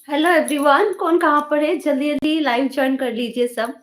Hello everyone, कौन कहाँ पर है? जल्दी जल्दी लाइव ज्वाइन कर लीजिए सब।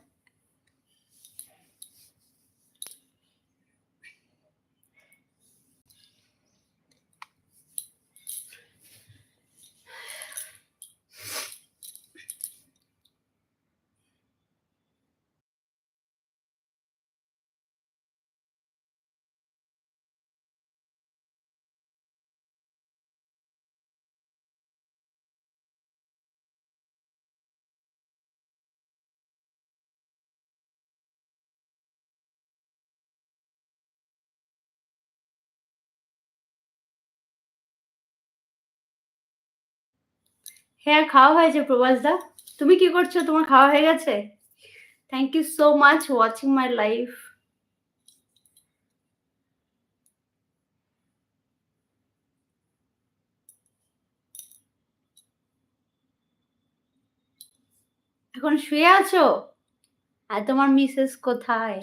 হ্যাঁ, খাওয়া হয়েছে প্রবাস দা। তুমি কি করছো? তোমার খাওয়া হয়ে গেছে? Thank you so much watching my live. এখন শুয়ে আছো? আর তোমার মিসেস কোথায়?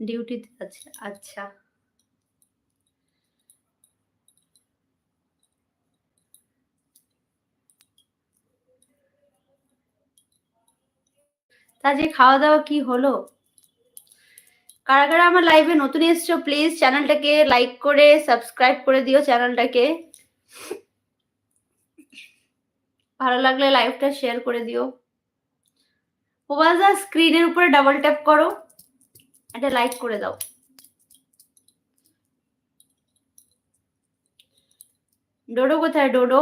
ডিউটিতে আছে, আচ্ছা। তা যে খাওয়া দাওয়া কি হলো? কারা কারা আমার লাইভে নতুন এসছো প্লিজ চ্যানেলটাকে লাইক করে সাবস্ক্রাইব করে দিও চ্যানেলটাকে। ভালো লাগলে লাইভটা শেয়ার করে দিও। প্রবাস দা স্ক্রিনের উপরে ডাবল ট্যাপ করো, একটা লাইক করে দাও। ডোডো কোথায়? ডোডো